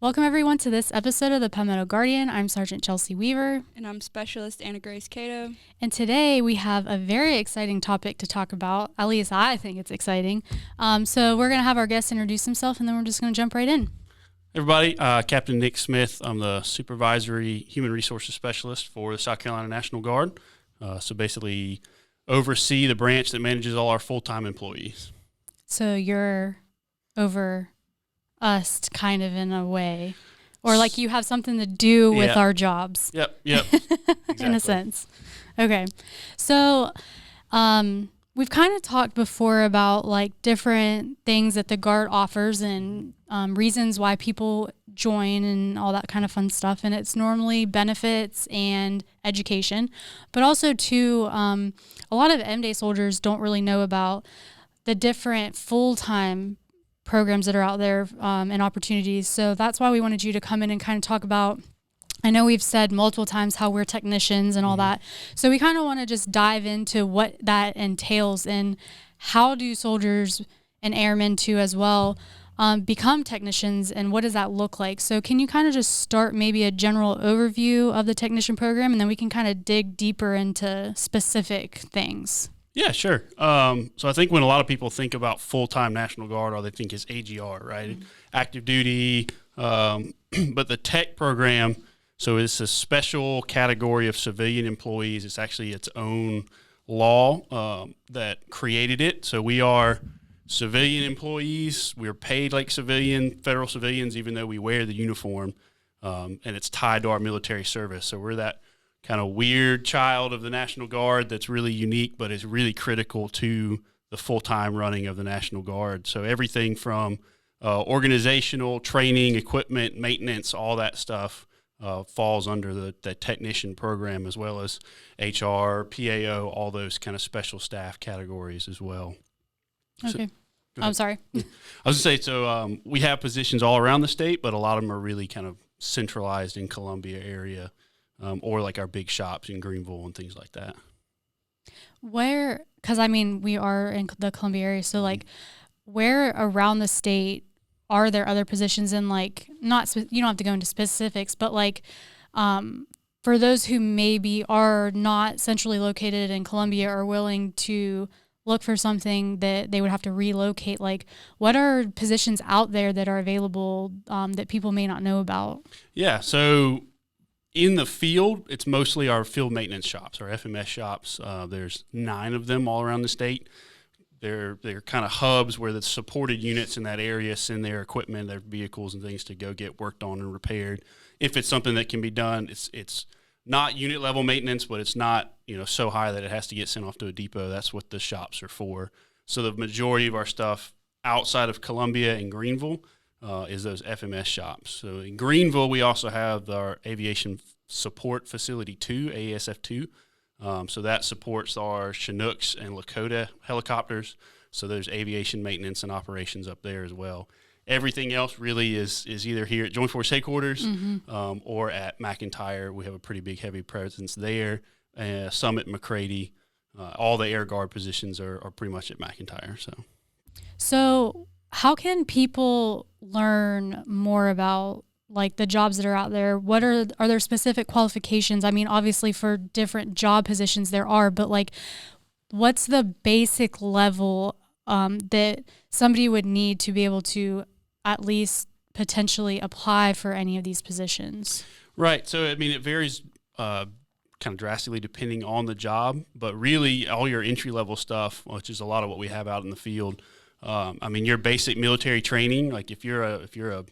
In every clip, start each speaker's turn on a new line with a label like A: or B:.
A: Welcome everyone to this episode of the Palmetto Guardian. I'm Sergeant Chelsea Weaver.
B: And I'm Specialist Anna Grace Catoe.
A: And today we have a very exciting topic to talk about. At least I think it's exciting. So we're going to have our guest introduce himself, and then we're just going to jump right in.
C: Everybody, Captain Nick Smith. I'm the Supervisory Human Resources Specialist for the South Carolina National Guard. So basically oversee the branch that manages all our full-time employees.
A: So you're over us kind of in a way, or like you have something to do with our jobs.
C: Yep. Exactly.
A: In a sense. Okay. So we've kind of talked before about like different things that the Guard offers and reasons why people join and all that kind of fun stuff. And it's normally benefits and education, but also too, a lot of M-Day soldiers don't really know about the different full-time programs that are out there and opportunities. So that's why we wanted you to come in and kind of talk about, I know we've said multiple times how we're technicians and all that. So we kind of want to just dive into what that entails and how do soldiers and airmen too as well become technicians, and what does that look like? So can you kind of just start maybe a general overview of the technician program, and then we can kind of dig deeper into specific things?
C: Yeah, sure. So I think when a lot of people think about full-time National Guard, all they think is AGR, right? Mm-hmm. Active duty. But the tech program, so it's a special category of civilian employees. It's actually its own law that created it. So we are civilian employees. We're paid like federal civilians, even though we wear the uniform. And it's tied to our military service. So we're that kind of weird child of the National Guard that's really unique, but is really critical to the full-time running of the National Guard. So everything from organizational, training, equipment, maintenance, all that stuff falls under the technician program, as well as HR, PAO, all those kind of special staff categories as well.
A: Okay.
C: So,
A: I'm sorry.
C: I was going to say, so we have positions all around the state, but a lot of them are really kind of centralized in Columbia area. Or like our big shops in Greenville and things like that.
A: Where, because I mean, we are in the Columbia area, so like where around the state are there other positions in, like, you don't have to go into specifics, but like for those who maybe are not centrally located in Columbia or willing to look for something that they would have to relocate, like what are positions out there that are available that people may not know about? Yeah,
C: so in the field, it's mostly our field maintenance shops, our FMS shops. There's 9 of them all around the state. They're kind of hubs where the supported units in that area send their equipment, their vehicles and things to go get worked on and repaired. If it's something that can be done, it's not unit level maintenance, but it's not so high that it has to get sent off to a depot. That's what the shops are for. So the majority of our stuff outside of Columbia and Greenville is those FMS shops. So in Greenville, we also have our Aviation Support Facility 2, AASF 2. So that supports our Chinooks and Lakota helicopters. So there's aviation maintenance and operations up there as well. Everything else really is either here at Joint Force Headquarters or at McIntyre. We have a pretty big, heavy presence there. Some at McCready. All the Air Guard positions are pretty much at McIntyre.
A: So how can people learn more about like the jobs that are out there? What are there specific qualifications? I mean, obviously for different job positions there are, but like what's the basic level that somebody would need to be able to at least potentially apply for any of these positions? Right.
C: So, I mean, it varies kind of drastically depending on the job, but really all your entry-level stuff, which is a lot of what we have out in the field. I mean, your basic military training, like if you're a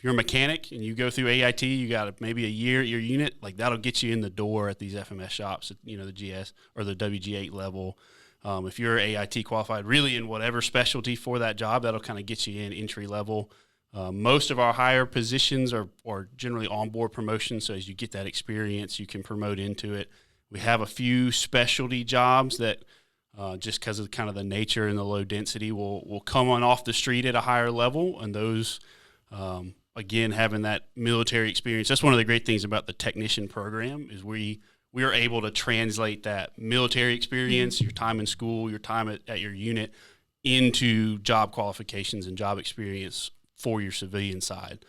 C: mechanic and you go through AIT, you got maybe a year at your unit, like that'll get you in the door at these FMS shops, the GS or the WG8 level. If you're AIT qualified, really in whatever specialty for that job, that'll kind of get you in entry level. Most of our higher positions are generally onboard promotions, so as you get that experience, you can promote into it. We have a few specialty jobs that just because of kind of the nature and the low density will come on off the street at a higher level, and those again, having that military experience. That's one of the great things about the technician program is we are able to translate that military experience, your time in school, your time at your unit, into job qualifications and job experience for your civilian side.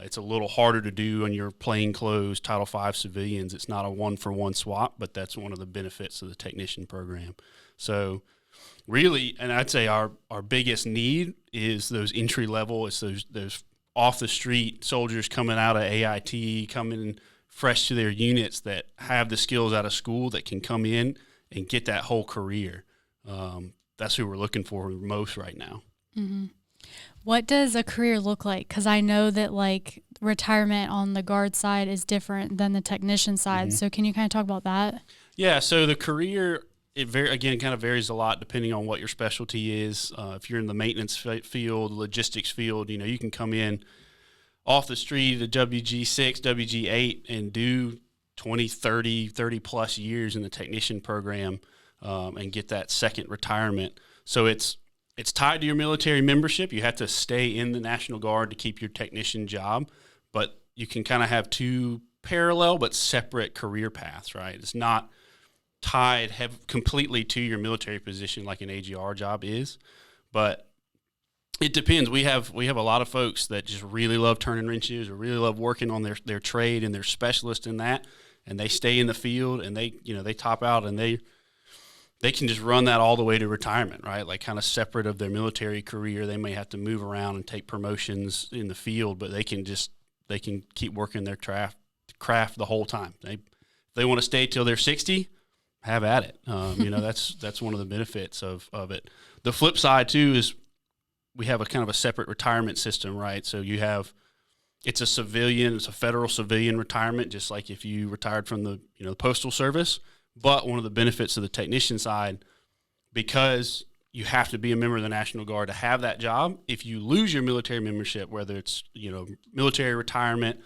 C: It's a little harder to do on your plainclothes Title V civilians. It's not a one-for-one swap, but that's one of the benefits of the technician program. So really, and I'd say our biggest need is those entry level. It's those off the street soldiers coming out of AIT, coming fresh to their units that have the skills out of school that can come in and get that whole career. That's who we're looking for most right now.
A: Mm-hmm. What does a career look like? Because I know that like retirement on the guard side is different than the technician side.
C: Mm-hmm.
A: So can you kind of talk about that?
C: Yeah. So the career, kind of varies a lot depending on what your specialty is. If you're in the maintenance field, logistics field, you can come in off the street at WG6, WG8 and do 20, 30 plus years in the technician program and get that second retirement. So it's tied to your military membership. You have to stay in the National Guard to keep your technician job, but you can kind of have two parallel but separate career paths, right? It's not tied completely to your military position like an AGR job is, but it depends. We have a lot of folks that just really love turning wrenches or really love working on their trade, and they're specialists in that, and they stay in the field and they top out and they can just run that all the way to retirement, right? Like kind of separate of their military career. They may have to move around and take promotions in the field, but they can keep working their craft the whole time. They want to stay till they're 60, have at it. That's one of the benefits of it. The flip side too is we have a kind of a separate retirement system, right? So it's a federal civilian retirement, just like if you retired from the Postal Service. But one of the benefits of the technician side, because you have to be a member of the National Guard to have that job, if you lose your military membership, whether it's military retirement,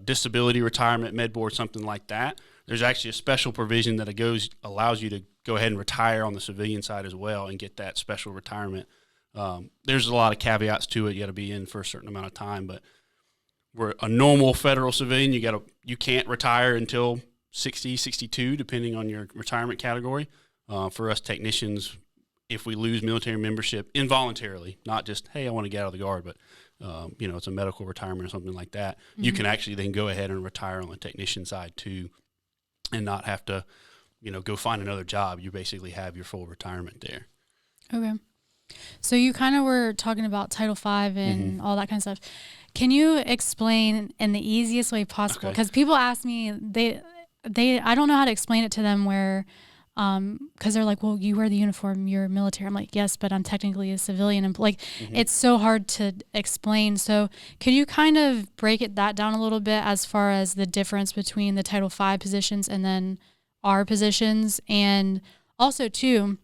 C: disability retirement, med board, something like that, there's actually a special provision that allows you to go ahead and retire on the civilian side as well and get that special retirement. There's a lot of caveats to it. You got to be in for a certain amount of time, but we're a normal federal civilian. You can't retire until 60, 62, depending on your retirement category. For us technicians, if we lose military membership involuntarily, not just, hey, I want to get out of the Guard, but it's a medical retirement or something like that, mm-hmm. You can actually then go ahead and retire on the technician side too, and not have to, go find another job. You basically have your full retirement there. Okay.
A: So you kind of were talking about Title V and mm-hmm. all that kind of stuff. Can you explain in the easiest way possible? Because people ask me, I don't know how to explain it to them where, because they're like, well, you wear the uniform, you're military. I'm like, yes, but I'm technically a civilian. And mm-hmm. It's so hard to explain. So could you kind of break that down a little bit as far as the difference between the Title V positions and then our positions? And also too,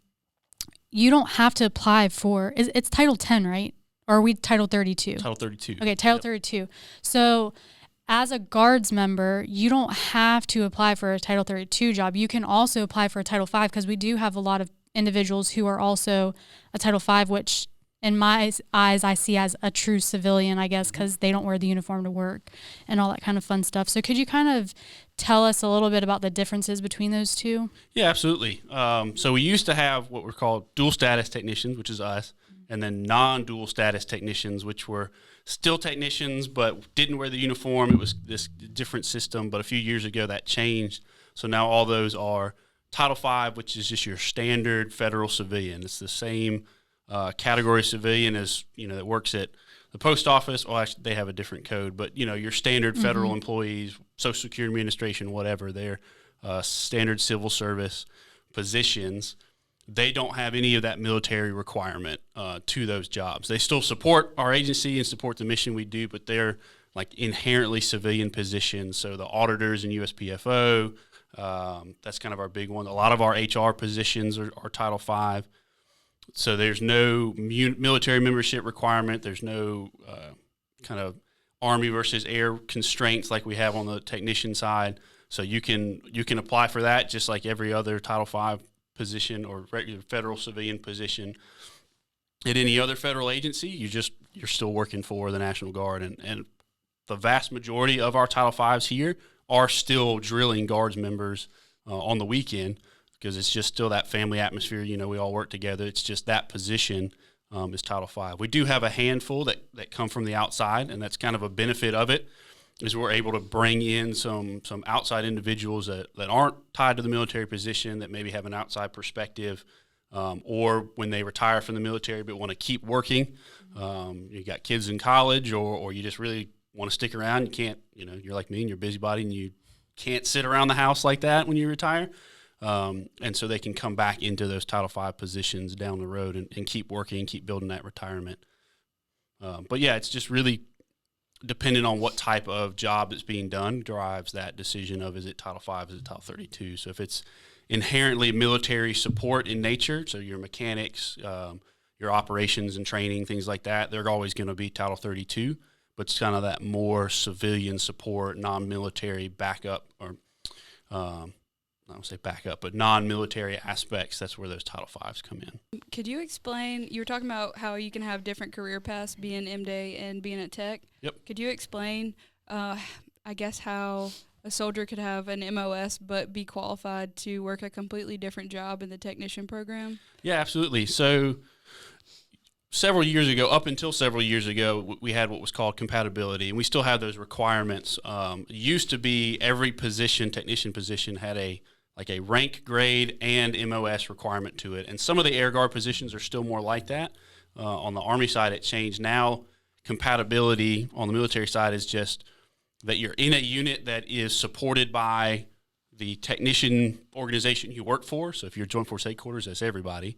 A: you don't have to apply for, it's Title 10, right? Or are we Title 32?
C: Title 32.
A: Okay, Title 32. So as a Guards member, you don't have to apply for a Title 32 job. You can also apply for a Title V because we do have a lot of individuals who are also a Title V, which in my eyes I see as a true civilian, I guess, because they don't wear the uniform to work and all that kind of fun stuff. So could you kind of tell us a little bit about the differences between those two?
C: Yeah, absolutely. So we used to have what were called dual status technicians, which is us, and then non-dual status technicians, which were still technicians but didn't wear the uniform. It was this different system, but a few years ago that changed. So now all those are Title V, which is just your standard federal civilian. It's the same category civilian as, that works at the post office. Well, actually, they have a different code, but, your standard federal mm-hmm. employees, Social Security Administration, whatever, they're standard civil service positions. They don't have any of that military requirement to those jobs. They still support our agency and support the mission we do, but they're like inherently civilian positions. So the auditors and USPFO, that's kind of our big one. A lot of our HR positions are Title V. So there's no military membership requirement. There's no kind of Army versus Air constraints like we have on the technician side. So you can apply for that just like every other Title V position or regular federal civilian position at any other federal agency. You're still working for the National Guard, and the vast majority of our Title Vs here are still drilling Guards members on the weekend because it's just still that family atmosphere. We all work together. It's just that position is Title V. We do have a handful that come from the outside, and that's kind of a benefit of it, is we're able to bring in some outside individuals that aren't tied to the military position, that maybe have an outside perspective, or when they retire from the military but want to keep working. You got kids in college, or you just really want to stick around. You can't, you're like me and you're a busybody and you can't sit around the house like that when you retire. And so they can come back into those Title V positions down the road and keep working and keep building that retirement. But yeah, it's just really depending on what type of job that's being done drives that decision of, is it Title V, is it Title 32? So if it's inherently military support in nature, so your mechanics, your operations and training, things like that, they're always going to be Title 32, but it's kind of that more civilian support, non-military backup, or I don't say backup, but non-military aspects, that's where those Title Vs come in.
B: Could you explain, you were talking about how you can have different career paths, being MDay and being at Tech.
C: Yep.
B: Could you explain, I guess, how a soldier could have an MOS but be qualified to work a completely different job in the technician program?
C: Yeah, absolutely. So up until several years ago, we had what was called compatibility, and we still have those requirements. It used to be every technician position, had a rank, grade, and MOS requirement to it. And some of the air guard positions are still more like that. On the Army side, it changed. Now, compatibility on the military side is just that you're in a unit that is supported by the technician organization you work for. So if you're Joint Force Headquarters, that's everybody,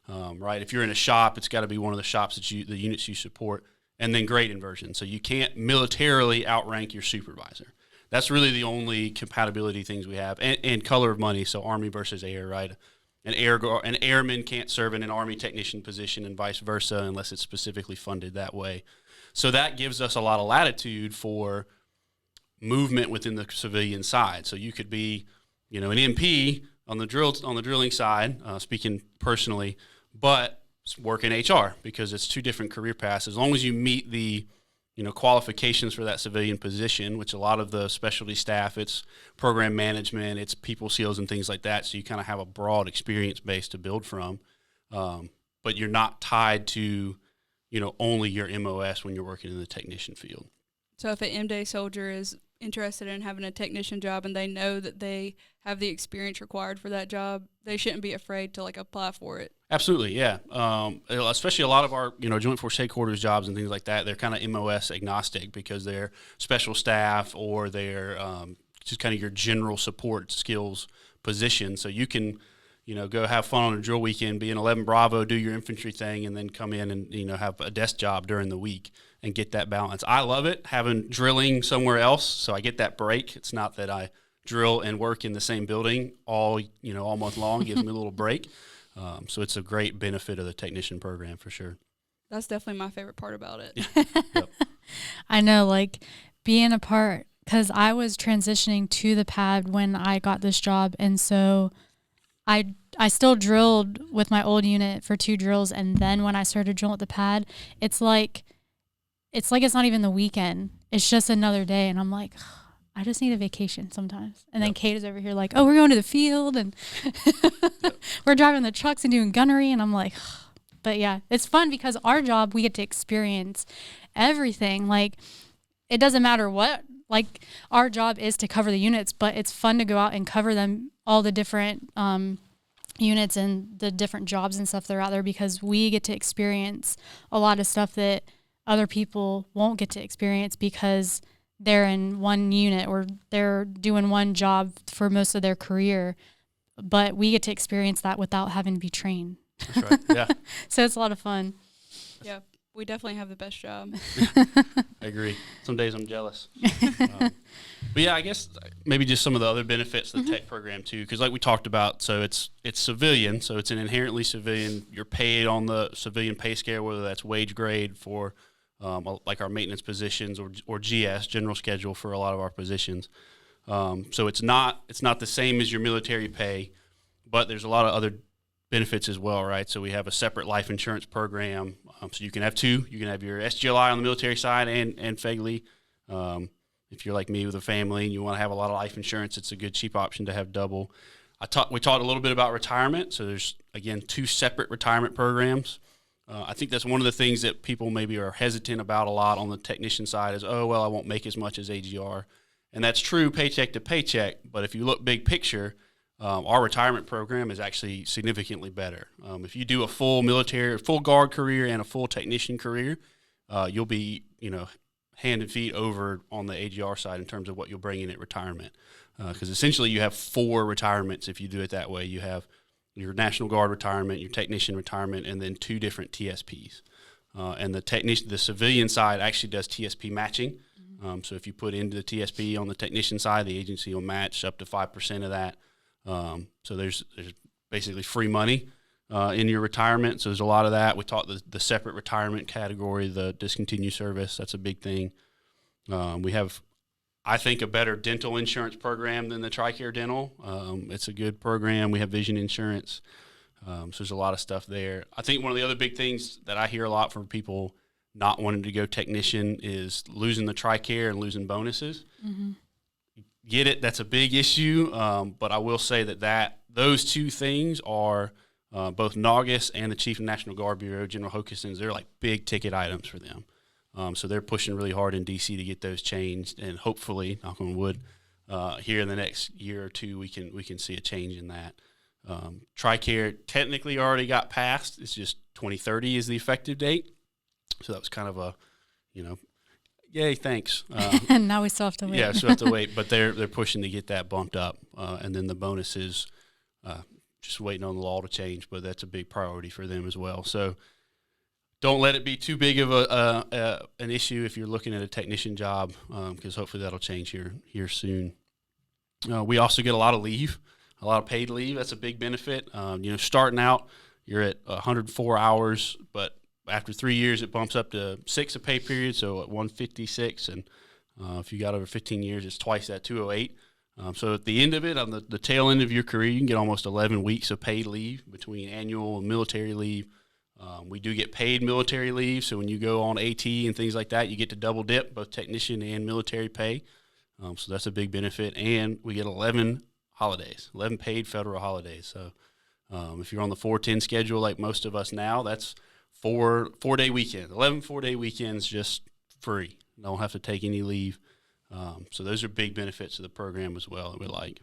C: right? If you're in a shop, it's got to be one of the shops the units you support. And then grade inversion. So you can't militarily outrank your supervisor. That's really the only compatibility things we have, and color of money. So Army versus air, right? An airman can't serve in an Army technician position, and vice versa, unless it's specifically funded that way. So that gives us a lot of latitude for movement within the civilian side. So you could be, an MP on the drilling side, speaking personally, but work in HR, because it's two different career paths. As long as you meet the qualifications for that civilian position, which a lot of the specialty staff, it's program management, it's people skills and things like that. So you kind of have a broad experience base to build from, but you're not tied to, only your MOS when you're working in the technician field.
B: So if an M-Day soldier is interested in having a technician job and they know that they have the experience required for that job, they shouldn't be afraid to apply for it.
C: Absolutely, yeah. Especially a lot of our, Joint Force Headquarters jobs and things like that, they're kind of MOS agnostic, because they're special staff, or they're just kind of your general support skills position. So you can, go have fun on a drill weekend, be an 11 Bravo, do your infantry thing, and then come in and, have a desk job during the week and get that balance. I love it, having drilling somewhere else, so I get that break. It's not that I drill and work in the same building all month long. It gives me a little break. So it's a great benefit of the technician program for sure.
B: That's definitely my favorite part about it.
C: Yep.
A: I know, being a part, because I was transitioning to the pad when I got this job, and so I still drilled with my old unit for 2 drills, and then when I started drilling with the pad, it's like it's not even the weekend. It's just another day, and I'm like, I just need a vacation sometimes. And then Kate is over here like, oh, we're going to the field, and we're driving the trucks and doing gunnery, and I'm like, but yeah, it's fun because our job, we get to experience everything. It doesn't matter what, our job is to cover the units, but it's fun to go out and cover them, all the different units and the different jobs and stuff that are out there, because we get to experience a lot of stuff that other people won't get to experience because they're in one unit or they're doing one job for most of their career, but we get to experience that without having to be trained.
C: That's right. Yeah.
A: So it's a lot of fun.
B: Yeah, we definitely have the best job.
C: I agree. Some days I'm jealous. But yeah, I guess maybe just some of the other benefits of the tech program too, because like we talked about, so it's civilian, so it's an inherently civilian. You're paid on the civilian pay scale, whether that's wage grade for like our maintenance positions or GS, general schedule, for a lot of our positions. So it's not the same as your military pay, but there's a lot of other benefits as well, right? So we have a separate life insurance program. So you can have 2. You can have your SGLI on the military side and FEGLI. If you're like me with a family and you want to have a lot of life insurance, it's a good cheap option to have double. We talked a little bit about retirement. So there's, again, 2 separate retirement programs. I think that's one of the things that people maybe are hesitant about a lot on the technician side is, oh, well, I won't make as much as AGR. And that's true paycheck to paycheck. But if you look big picture, our retirement program is actually significantly better. If you do a full full guard career and a full technician career, you'll be, hand and feet over on the AGR side in terms of what you'll bring in at retirement. Because essentially you have 4 retirements if you do it that way. You have your National Guard retirement, your technician retirement, and then 2 different TSPs. And the civilian side actually does TSP matching. So if you put into the TSP on the technician side, the agency will match up to 5% of that. So there's basically free money in your retirement. So there's a lot of that. We taught the separate retirement category, the discontinued service. That's a big thing. We have, I think, a better dental insurance program than the TRICARE dental. It's a good program. We have vision insurance. So there's a lot of stuff there. I think one of the other big things that I hear a lot from people not wanting to go technician is losing the TRICARE and losing bonuses. Mm-hmm. Get it? That's a big issue. But I will say that those 2 things are both NAUGUS and the Chief of National Guard Bureau, General Hokeson's, they're like big ticket items for them. So they're pushing really hard in D.C. to get those changed, and hopefully, knock on wood, here in the next year or 2, we can see a change in that. TRICARE technically already got passed. It's just 2030 is the effective date. So that was kind of a, yay, thanks.
A: And now we still have to wait.
C: Yeah, still have to wait. But they're pushing to get that bumped up. And then the bonuses, just waiting on the law to change. But that's a big priority for them as well. So don't let it be too big of an issue if you're looking at a technician job, because hopefully that'll change here soon. We also get a lot of leave, a lot of paid leave. That's a big benefit. Starting out, you're at 104 hours, but after 3 years, it bumps up to 6 a pay period, so at 156. And if you got over 15 years, it's twice that, 208. So at the end of it, on the tail end of your career, you can get almost 11 weeks of paid leave between annual and military leave. We do get paid military leave, so when you go on AT and things like that, you get to double dip, both technician and military pay. So that's a big benefit. And we get 11 holidays, 11 paid federal holidays. So if you're on the 410 schedule like most of us now, that's 4-day weekend, 11 4-day weekends just free. Don't have to take any leave. So those are big benefits of the program as well that we like.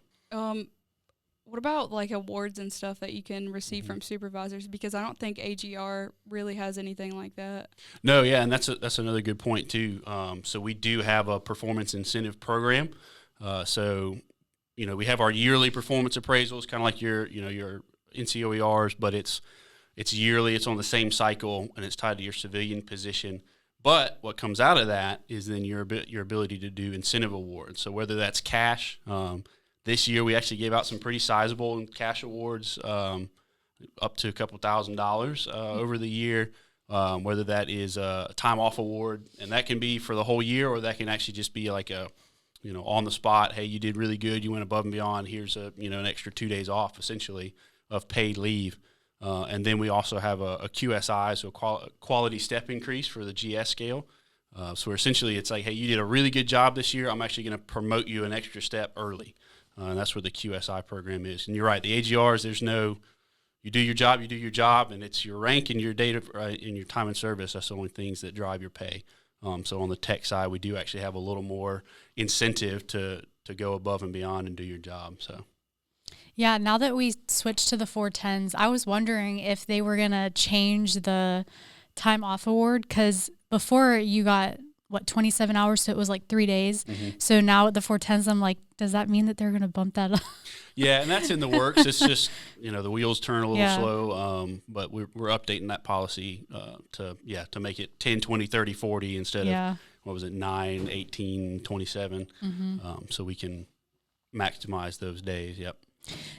B: What about like awards and stuff that you can receive from supervisors? Because I don't think AGR really has anything like that.
C: No, yeah, and that's another good point too. So we do have a performance incentive program. So we have our yearly performance appraisals, kind of like your NCOERs, but it's yearly. It's on the same cycle, and it's tied to your civilian position. But what comes out of that is then your ability to do incentive awards. So whether that's cash. This year, we actually gave out some pretty sizable cash awards, up to a couple $1,000s over the year, whether that is a time off award, and that can be for the whole year, or that can actually just be like a, on the spot, hey, you did really good, you went above and beyond, here's an extra 2 days off, essentially, of paid leave. And then we also have a QSI, so quality step increase for the GS scale. So essentially, it's like, hey, you did a really good job this year, I'm actually going to promote you an extra step early. And that's where the QSI program is. And you're right, the AGRs, you do your job, and it's your rank and your data and your time in service. That's the only things that drive your pay. So on the tech side, we do actually have a little more incentive to go above and beyond and do your job. So.
A: Yeah, now that we switched to the 410s, I was wondering if they were going to change the time off award, because before you got 27 hours, so it was like 3 days. Mm-hmm. So now with the 410s, I'm like, does that mean that they're going to bump that up?
C: Yeah, and that's in the works. It's just, the wheels turn a little slow, but we're updating that policy to make it 10, 20, 30, 40 instead of, 9, 18, 27, so we can maximize those days. Yep.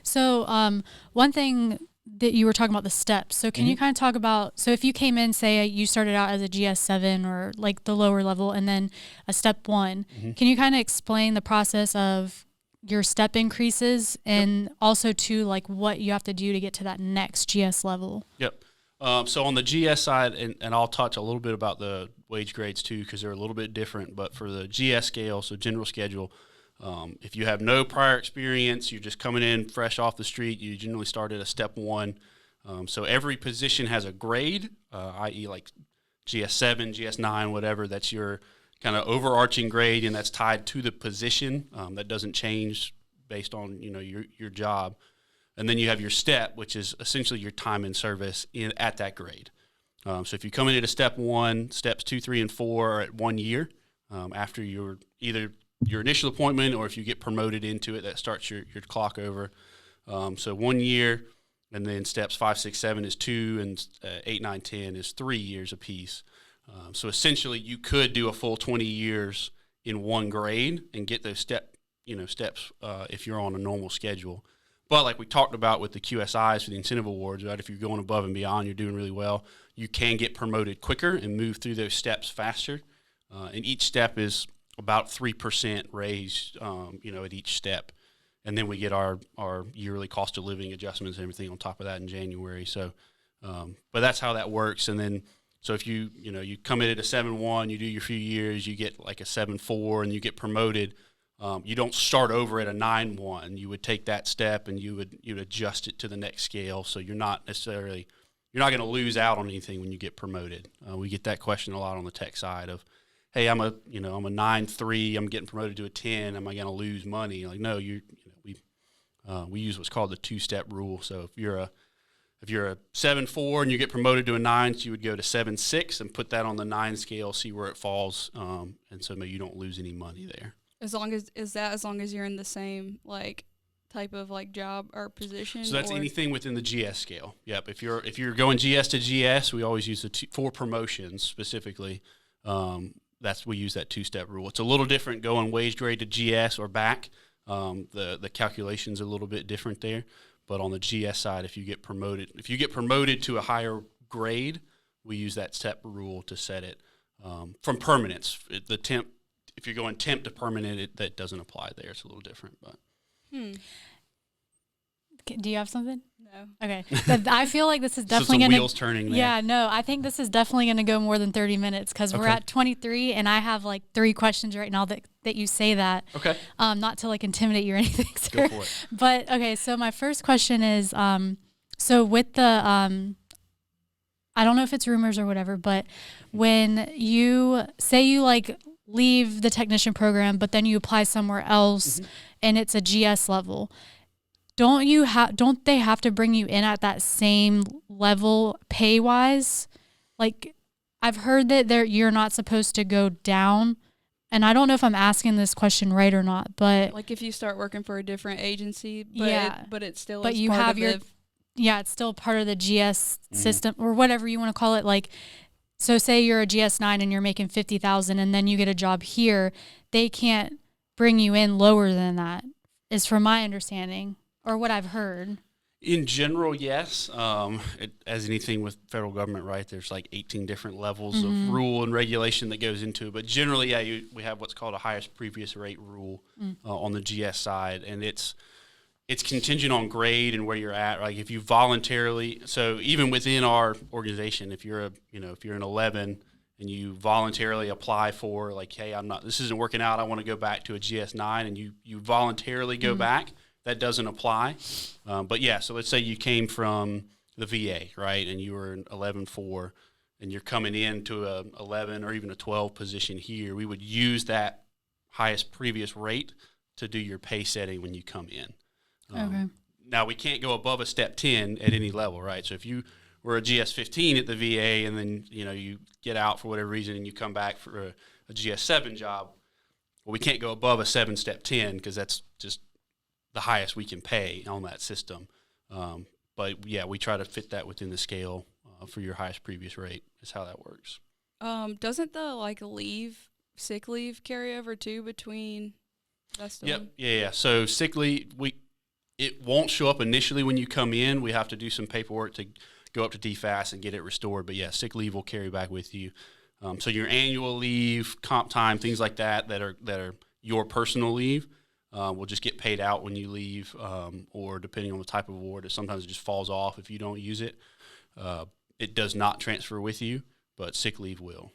A: So one thing that you were talking about, the steps. So can you kind of talk about, so if you came in, say you started out as a GS7 or like the lower level and then a step 1, can you kind of explain the process of your step increases and also to like what you have to do to get to that next GS level? Yep.
C: So on the GS side, and I'll touch a little bit about the wage grades too, because they're a little bit different, but for the GS scale, so general schedule, if you have no prior experience, you're just coming in fresh off the street, you generally start at a step 1. So every position has a grade, i.e. like GS7, GS9, whatever. That's your kind of overarching grade, and that's tied to the position. That doesn't change based on your job. And then you have your step, which is essentially your time in service at that grade. So if you come in at a step 1, steps 2, 3, and 4 are at 1 year after either your initial appointment, or if you get promoted into it, that starts your clock over. So 1 year, and then steps 5, 6, 7 is 2, and 8, 9, 10 is 3 years apiece. So essentially, you could do a full 20 years in one grade and get those steps if you're on a normal schedule. But like we talked about with the QSIs for the incentive awards, right? If you're going above and beyond, you're doing really well, you can get promoted quicker and move through those steps faster. And each step is about 3% raised, at each step. And then we get our yearly cost of living adjustments and everything on top of that in January. So, but that's how that works. And then, so if you come in at a 7-1, you do your few years, you get like a 7-4, and you get promoted. You don't start over at a 9-1. You would take that step and you would adjust it to the next scale. So you're not going to lose out on anything when you get promoted. We get that question a lot on the tech side of, hey, I'm a 9-3, I'm getting promoted to a 10. Am I going to lose money? Like, no, we use what's called the 2-step rule. So if you're a 7-4 and you get promoted to a 9, so you would go to 7-6 and put that on the 9 scale, see where it falls, and so maybe you don't lose any money there.
B: As long as you're in the same type of job or position.
C: So that's anything within the GS scale. Yep. If you're going GS to GS, we always use for promotions specifically. We use that 2-step rule. It's a little different going wage grade to GS or back. The calculations are a little bit different there. But on the GS side, if you get promoted to a higher grade, we use that step rule to set it from permanence. If you're going temp to permanent, that doesn't apply there. It's a little different, but.
A: Do you have something?
B: No.
A: Okay. I feel like this is definitely
C: going to. Wheels turning there.
A: Yeah, no, I think this is definitely going to go more than 30 minutes because we're at 23, and I have 3 questions right now that you say that.
C: Okay.
A: Not to intimidate you or anything, sir.
C: Go for it.
A: But, okay, so my first question is, so with the, I don't know if it's rumors or whatever, but when you say you leave the technician program, but then you apply somewhere else and it's a GS level, don't they have to bring you in at that same level pay wise? I've heard that you're not supposed to go down, and I don't know if I'm asking this question right or not, but
B: if you start working for a different agency, but it's still
A: you
B: part
A: have
B: of
A: it's still part of the GS system or whatever you want to call it. So say you're a GS9 and you're making $50,000 and then you get a job here, they can't bring you in lower than that, is from my understanding or what I've heard.
C: In general, yes. As anything with federal government, right, there's 18 different levels of rule and regulation that goes into it. But generally, we have what's called a highest previous rate rule on the GS side, and it's contingent on grade and where you're at. If you voluntarily, so even within our organization, if you're an 11 and you voluntarily apply for hey, this isn't working out, I want to go back to a GS9, and you voluntarily go back, that doesn't apply. But yeah, so let's say you came from the VA, right, and you were an 11-4, and you're coming into a 11 or even a 12 position here, we would use that highest previous rate to do your pay setting when you come in.
A: Okay.
C: Now, we can't go above a step 10 at any level, right? So if you were a GS15 at the VA and then, you get out for whatever reason and you come back for a GS7 job, well, we can't go above a 7-step 10 because that's just the highest we can pay on that system. But, yeah, we try to fit that within the scale for your highest previous rate is how that works.
B: Doesn't the sick leave carry over, too, between that's the one?
C: Yeah. So sick leave, it won't show up initially when you come in. We have to do some paperwork to go up to DFAS and get it restored. But, yeah, sick leave will carry back with you. So your annual leave, comp time, things like that are your personal leave will just get paid out when you leave, or depending on the type of award, sometimes it just falls off if you don't use it. It does not transfer with you, but sick leave will.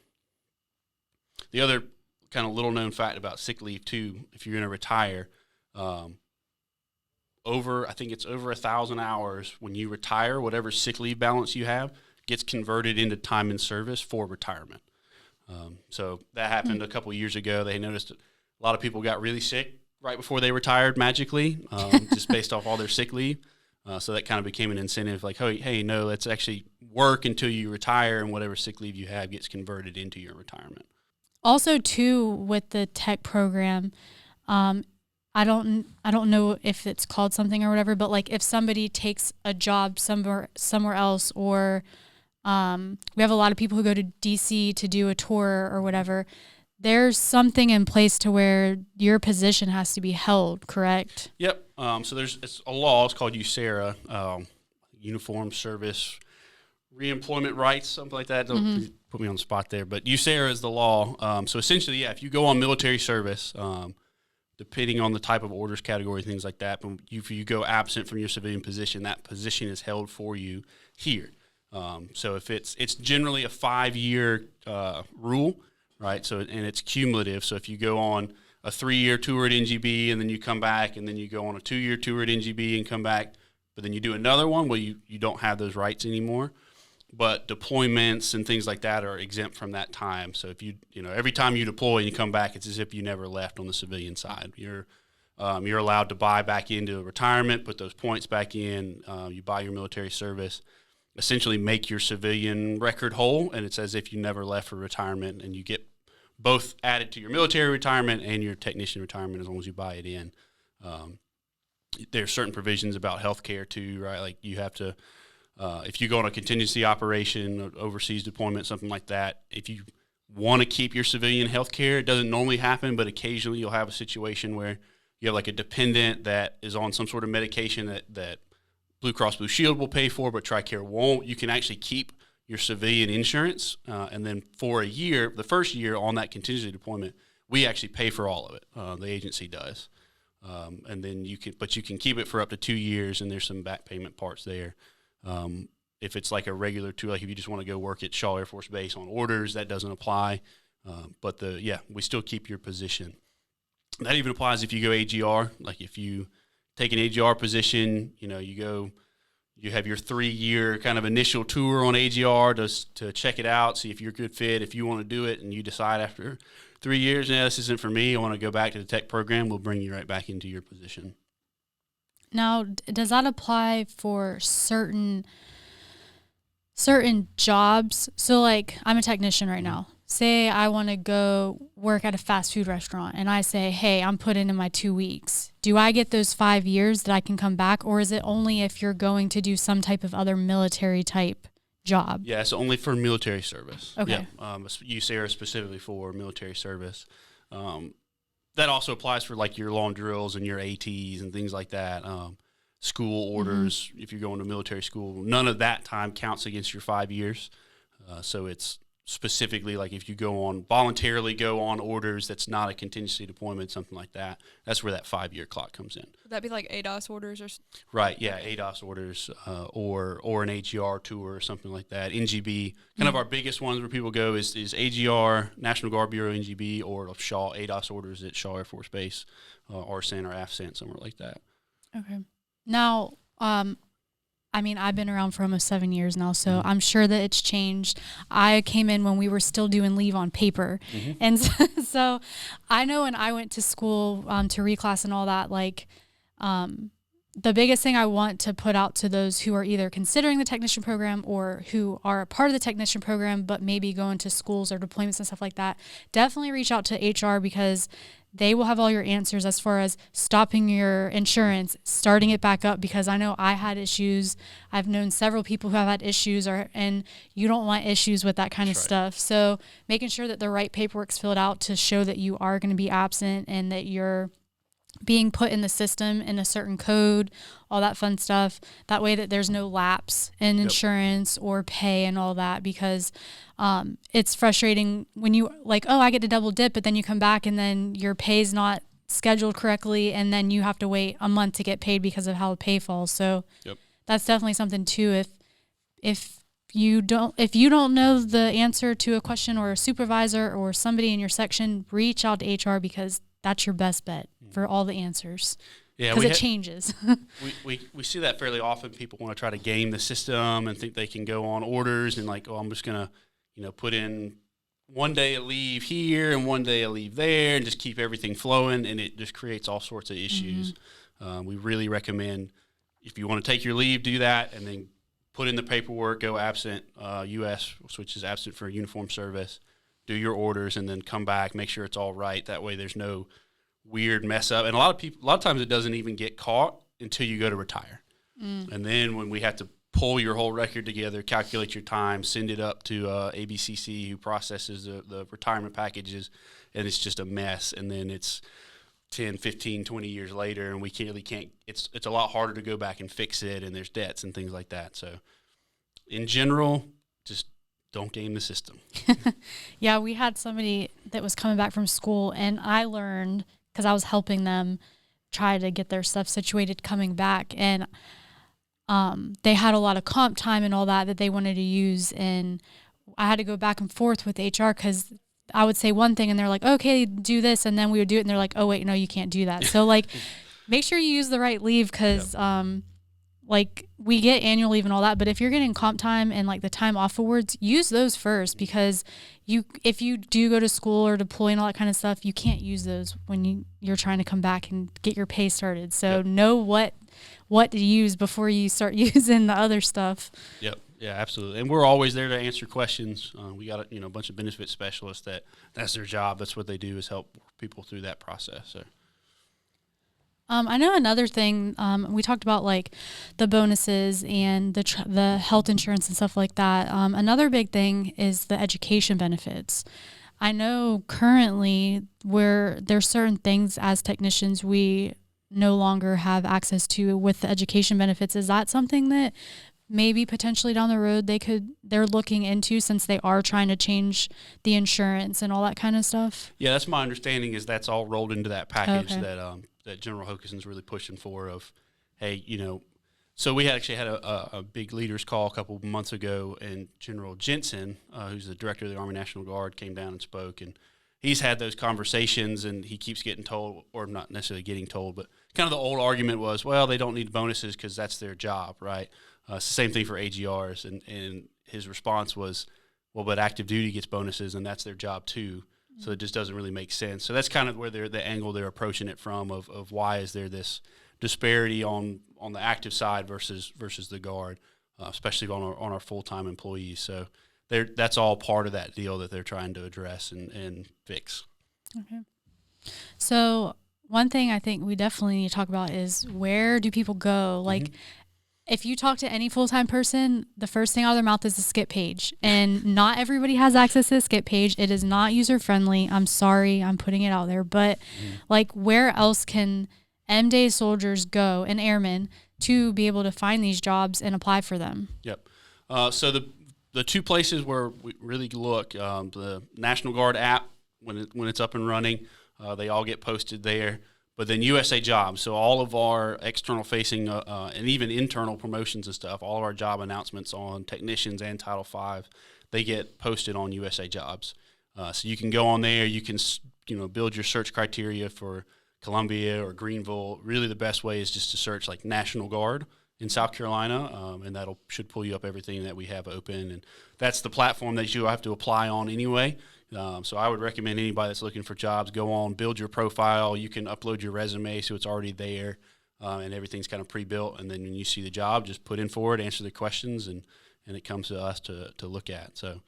C: The other kind of little known fact about sick leave, too, if you're going to retire, I think it's over 1,000 hours when you retire, whatever sick leave balance you have gets converted into time in service for retirement. So that happened a couple of years ago. They noticed a lot of people got really sick right before they retired magically, just based off all their sick leave. So that kind of became an incentive, like, hey, no, let's actually work until you retire, and whatever sick leave you have gets converted into your retirement.
A: Also, too, with the tech program, I don't know if it's called something or whatever, but like if somebody takes a job somewhere else, or we have a lot of people who go to DC to do a tour or whatever, there's something in place to where your position has to be held, correct?
C: Yep. So it's a law. It's called USERRA, Uniform Service Reemployment Rights, something like that. Don't put me on the spot there. But USERRA is the law. So essentially, if you go on military service, depending on the type of orders category, things like that, but if you go absent from your civilian position, that position is held for you here. So if it's generally a 5-year rule, right? So, and it's cumulative. So if you go on a 3-year tour at NGB and then you come back, and then you go on a 2-year tour at NGB and come back, but then you do another one, well, you don't have those rights anymore. But deployments and things like that are exempt from that time. So if you every time you deploy and you come back, it's as if you never left on the civilian side. You're allowed to buy back into retirement, put those points back in. You buy your military service, essentially make your civilian record whole, and it's as if you never left for retirement, and you get both added to your military retirement and your technician retirement as long as you buy it in. There's certain provisions about health care too, right? Like you have to, if you go on a contingency operation, overseas deployment, something like that, if you want to keep your civilian health care, it doesn't normally happen, but occasionally you'll have a situation where you have like a dependent that is on some sort of medication that Blue Cross Blue Shield will pay for, but TRICARE won't. You can actually keep your civilian insurance, and then for a year, the first year on that contingency deployment, we actually pay for all of it. The agency does, and then you can keep it for up to 2 years, and there's some back payment parts there. If it's like a regular tour, like if you just want to go work at Shaw Air Force Base on orders, that doesn't apply. But we still keep your position. That even applies if you go AGR. Like if you take an AGR position, you have your 3-year kind of initial tour on AGR to check it out, see if you're a good fit. If you want to do it and you decide after 3 years, this isn't for me, I want to go back to the tech program, we'll bring you right back into your position.
A: Now, does that apply for certain jobs? So like I'm a technician right now. Say I want to go work at a fast food restaurant, and I say, hey, I'm putting in my 2 weeks. Do I get those 5 years that I can come back, or is it only if you're going to do some type of other military type job?
C: Yeah, it's only for military service.
A: Okay.
C: Yeah, USERRA specifically for military service. That also applies for like your long drills and your ATs and things like that. School orders, if you're going to military school, none of that time counts against your 5 years. So it's specifically like if you voluntarily go on orders that's not a contingency deployment, something like that, that's where that 5-year clock comes in.
B: Would that be like ADOS orders or?
C: Right, yeah, ADOS orders or an AGR tour or something like that. NGB, kind of our biggest ones where people go is AGR, National Guard Bureau, NGB, or Shaw ADOS orders at Shaw Air Force Base, RCENT or AFCENT, somewhere like that.
A: Okay. Now, I've been around for almost 7 years now, so I'm sure that it's changed. I came in when we were still doing leave on paper. And so I know when I went to school to reclass and all that, the biggest thing I want to put out to those who are either considering the technician program or who are a part of the technician program but maybe going to schools or deployments and stuff like that, definitely reach out to HR, because they will have all your answers as far as stopping your insurance, starting it back up, because I know I had issues. I've known several people who have had issues, and you don't want issues with that kind of stuff. So making sure that the right paperwork's filled out to show that you are going to be absent and that you're being put in the system in a certain code, all that fun stuff. That way that there's no lapse in insurance or pay and all that, because it's frustrating when you I get to double dip, but then you come back and then your pay's not scheduled correctly, and then you have to wait a month to get paid because of how the pay falls. So that's definitely something too. If you don't know the answer to a question, or a supervisor or somebody in your section, reach out to HR, because that's your best bet for all the answers.
C: Yeah,
A: because it changes.
C: we see that fairly often. People want to try to game the system and think they can go on orders and like, oh, I'm just gonna, put in one day of leave here and one day of leave there and just keep everything flowing, and it just creates all sorts of issues. We really recommend if you want to take your leave, do that, and then put in the paperwork, go absent, U.S., which is absent for uniform service, do your orders, and then come back, make sure it's all right. That way there's no weird mess up. And a lot of times it doesn't even get caught until you go to retire. And then when we have to pull your whole record together, calculate your time, send it up to ABCC who processes the retirement packages, and it's just a mess. And then it's 10, 15, 20 years later, and we can't it's a lot harder to go back and fix it, and there's debts and things like that. So in general, just don't game the system.
A: Yeah, we had somebody that was coming back from school, and I learned because I was helping them try to get their stuff situated coming back, and they had a lot of comp time and all that they wanted to use, and I had to go back and forth with HR because I would say one thing and they're like, okay, do this, and then we would do it, and they're like, oh wait, no, you can't do that. So like, make sure you use the right leave because like we get annual leave and all that, but if you're getting comp time and like the time off awards, use those first, because if you do go to school or deploy and all that kind of stuff, you can't use those when you're trying to come back and get your pay started. So know what to use before you start using the other stuff.
C: Yep. Yeah, absolutely. And we're always there to answer questions. We got a bunch of benefit specialists that's their job. That's what they do, is help people through that process. So.
A: I know another thing, we talked about like the bonuses and the health insurance and stuff like that. Another big thing is the education benefits. I know currently where there's certain things as technicians we no longer have access to with the education benefits. Is that something that maybe potentially down the road they're looking into, since they are trying to change the insurance and all that kind of stuff?
C: Yeah, that's my understanding, is that's all rolled into that package that General Hokeson's really pushing for of, hey, so we actually had a big leaders call a couple of months ago, and General Jensen, who's the director of the Army National Guard, came down and spoke, and he's had those conversations, and he keeps getting told, or not necessarily getting told, but kind of the old argument was, well, they don't need bonuses because that's their job, right? It's the same thing for AGRs, and his response was, well, but active duty gets bonuses, and that's their job too. So it just doesn't really make sense. So that's kind of where the angle they're approaching it from of why is there this disparity on the active side versus the Guard, especially on our full-time employees. So that's all part of that deal that they're trying to address and fix.
A: Okay. So one thing I think we definitely need to talk about is, where do people go? Like, if you talk to any full-time person, the first thing out of their mouth is the skip page. And not everybody has access to the skip page. It is not user-friendly. I'm sorry, I'm putting it out there. But like, where else can M-Day soldiers go, and airmen, to be able to find these jobs and apply for them?
C: Yep. So the two places where we really look, the National Guard app, when it's up and running, they all get posted there. But then USA Jobs, so all of our external-facing and even internal promotions and stuff, all of our job announcements on technicians and Title V, they get posted on USA Jobs. So you can go on there, you can build your search criteria for Columbia or Greenville. Really, the best way is just to search like National Guard in South Carolina, and should pull you up everything that we have open. And that's the platform that you have to apply on anyway. So I would recommend anybody that's looking for jobs, go on, build your profile. You can upload your resume so it's already there, and everything's kind of pre-built. And then when you see the job, just put in for it, answer the questions, and it comes to us to look at. So,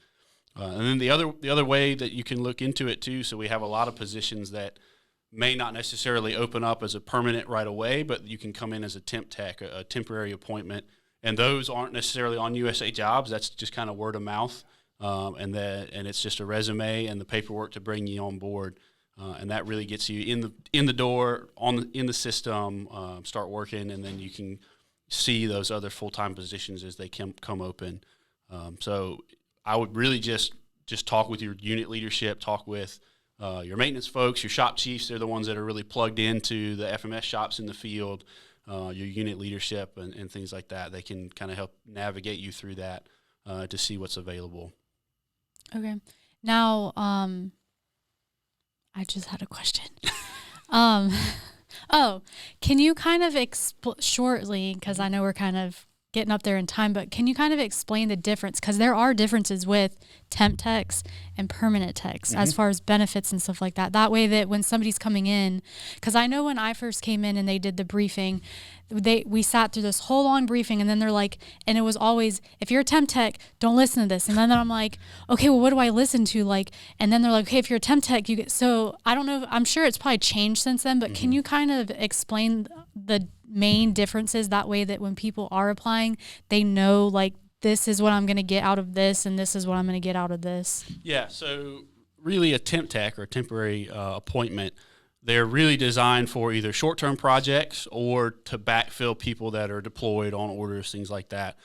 C: and then the other way that you can look into it too. So we have a lot of positions that may not necessarily open up as a permanent right away, but you can come in as a temp tech, a temporary appointment, and those aren't necessarily on USA Jobs. That's just kind of word of mouth. And it's just a resume and the paperwork to bring you on board, and that really gets you in the door in the system, start working, and then you can see those other full-time positions as they come open. So I would really just talk with your unit leadership, talk with your maintenance folks, your shop chiefs. They're the ones that are really plugged into the FMS shops in the field, your unit leadership and things like that. They can kind of help navigate you through that to see what's available.
A: Okay. Now, I just had a question. Oh, can you kind of shortly, because I know we're kind of getting up there in time, but can you kind of explain the difference? Because there are differences with temp techs and permanent techs as far as benefits and stuff like that. That way that when somebody's coming in, because I know when I first came in and they did the briefing, we sat through this whole long briefing, and then they're like, and it was always, if you're a temp tech, don't listen to this. And then I'm like, okay, well, what do I listen to? Like, and then they're like, okay, if you're a temp tech, you get, so I don't know, I'm sure it's probably changed since then, but can you kind of explain the main differences, that way that when people are applying, they know, like, this is what I'm going to get out of this, and this is what I'm going to get out of this?
C: Yeah, so really a temp tech or a temporary appointment, they're really designed for either short-term projects or to backfill people that are deployed on orders, things like that.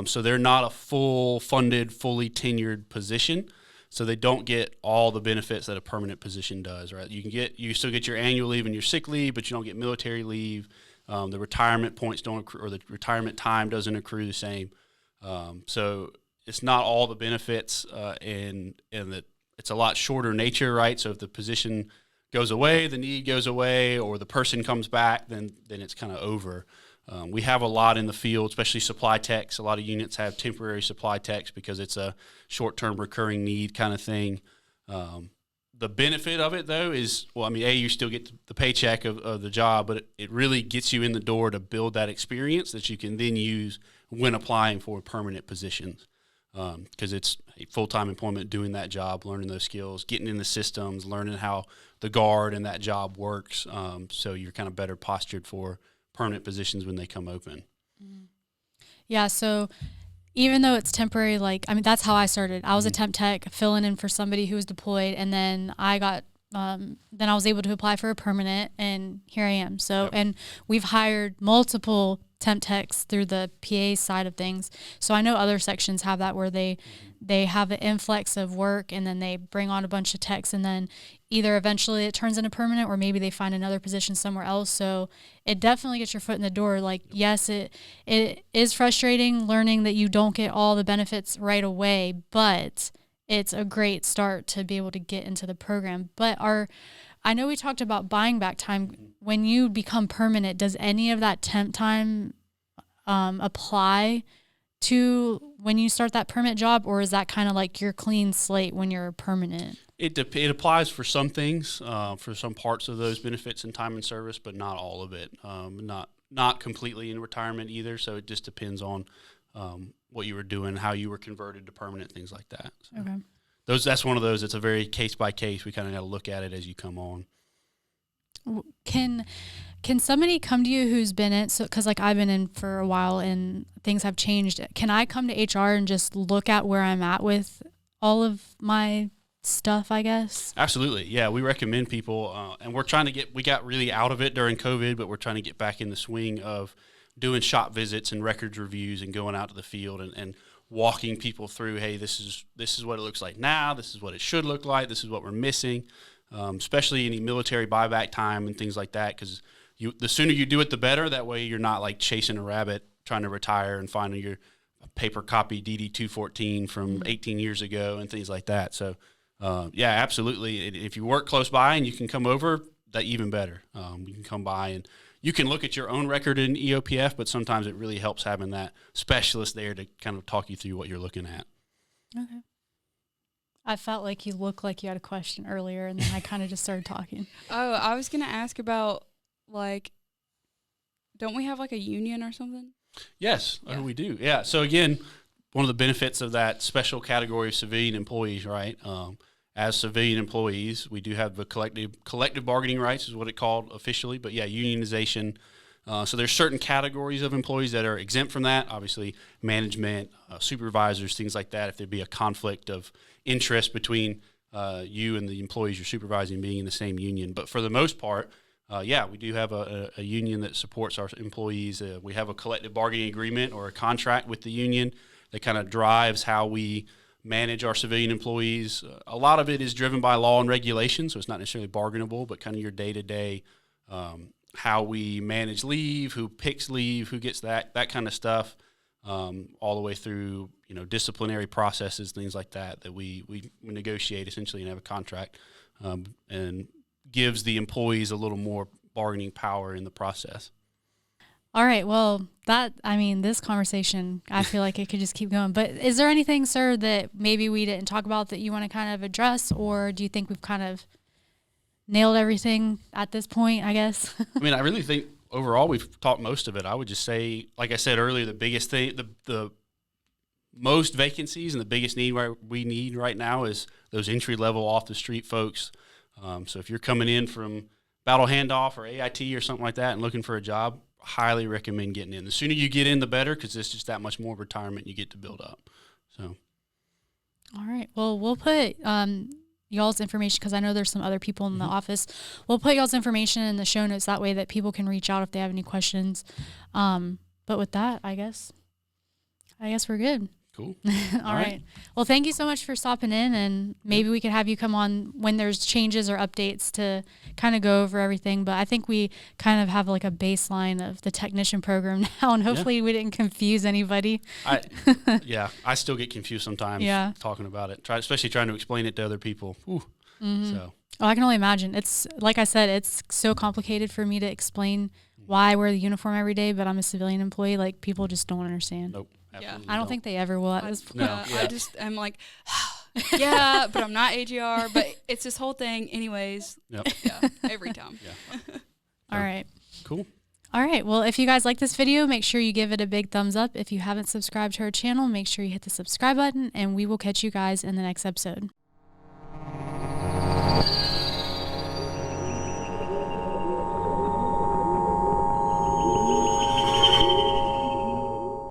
C: So they're not a full-funded, fully tenured position, so they don't get all the benefits that a permanent position does, right? You still get your annual leave and your sick leave, but you don't get military leave. The retirement points don't accrue, or the retirement time doesn't accrue the same. So it's not all the benefits, and that it's a lot shorter nature, right? So if the position goes away, the need goes away, or the person comes back, then it's kind of over. We have a lot in the field, especially supply techs. A lot of units have temporary supply techs because it's a short-term recurring need kind of thing. The benefit of it, though, is, well, I mean, you still get the paycheck of the job, but it really gets you in the door to build that experience that you can then use when applying for permanent positions, because it's a full-time employment doing that job, learning those skills, getting in the systems, learning how the guard and that job works, so you're kind of better postured for permanent positions when they come open.
A: Yeah, so even though it's temporary, like, I mean, that's how I started. I was a temp tech filling in for somebody who was deployed, and then I got, then I was able to apply for a permanent, and here I am. So, and we've hired multiple temp techs through the PA side of things. So I know other sections have that, where they have an influx of work, and then they bring on a bunch of techs, and then either eventually it turns into permanent, or maybe they find another position somewhere else. So it definitely gets your foot in the door. Like, yes, it is frustrating learning that you don't get all the benefits right away, but it's a great start to be able to get into the program. But I know we talked about buying back time. When you become permanent, does any of that temp time apply to when you start that permanent job, or is that kind of like your clean slate when you're permanent?
C: It applies for some things, for some parts of those benefits in time and service, but not all of it. Not completely in retirement either. So it just depends on what you were doing, how you were converted to permanent, things like that. So
A: Okay.
C: that's one of those. It's a very case by case. We kind of got to look at it as you come on.
A: Can somebody come to you who's been in, so, because like I've been in for a while and things have changed. Can I come to HR and just look at where I'm at with all of my stuff, I guess?
C: Absolutely. Yeah, we recommend people, and we got really out of it during COVID, but we're trying to get back in the swing of doing shop visits and records reviews and going out to the field and walking people through, hey, this is what it looks like now, this is what it should look like, this is what we're missing, especially any military buyback time and things like that, because the sooner you do it, the better. That way you're not like chasing a rabbit trying to retire and finding your paper copy DD-214 from 18 years ago and things like that. So, yeah, absolutely. If you work close by and you can come over, that even better. You can come by and you can look at your own record in EOPF, but sometimes it really helps having that specialist there to kind of talk you through what you're looking at.
A: Okay. I felt like you looked like you had a question earlier, and then I kind of just started talking.
B: Oh, I was going to ask about, like, don't we have like a union or something?
C: Yes,
B: Yeah.
C: we do. Yeah. So again, one of the benefits of that special category of civilian employees, right? As civilian employees, we do have the collective bargaining rights, is what it's called officially. But yeah, unionization. So there's certain categories of employees that are exempt from that. Obviously, management, supervisors, things like that. If there be a conflict of interest between you and the employees you're supervising being in the same union, but for the most part, yeah, we do have a union that supports our employees. We have a collective bargaining agreement or a contract with the union that kind of drives how we manage our civilian employees. A lot of it is driven by law and regulation, so it's not necessarily bargainable, but kind of your day-to-day, how we manage leave, who picks leave, who gets that kind of stuff, all the way through, disciplinary processes, things like that we negotiate essentially and have a contract, and gives the employees a little more bargaining power in the process.
A: All right. Well, this conversation, I feel like it could just keep going. But is there anything, sir, that maybe we didn't talk about that you want to kind of address, or do you think we've kind of nailed everything at this point, I guess?
C: I mean, I really think overall we've talked most of it. I would just say, like I said earlier, the biggest thing, the most vacancies and the biggest need we need right now is those entry-level off-the-street folks. So if you're coming in from Battle Handoff or AIT or something like that and looking for a job, highly recommend getting in. The sooner you get in, the better, because it's just that much more retirement you get to build up. So,
A: all right. Well, we'll put y'all's information, because I know there's some other people in the office. We'll put y'all's information in the show notes. That way that people can reach out if they have any questions. But with that, I guess we're good.
C: Cool.
A: All right. Well, thank you so much for stopping in, and maybe we could have you come on when there's changes or updates to kind of go over everything. But I think we kind of have like a baseline of the technician program now, and hopefully we didn't confuse anybody.
C: I still get confused sometimes talking about it, especially trying to explain it to other people. So.
A: Oh, I can only imagine. It's like I said, it's so complicated for me to explain why I wear the uniform every day, but I'm a civilian employee. Like, people just don't understand.
C: Nope.
A: I don't think they ever will at this point.
B: I'm like, yeah, but I'm not AGR, but it's this whole thing anyways.
C: Yep.
B: Yeah, every time.
C: Yeah.
A: All right.
C: Cool.
A: All right. Well, if you guys like this video, make sure you give it a big thumbs up. If you haven't subscribed to our channel, make sure you hit the subscribe button, and we will catch you guys in the next episode.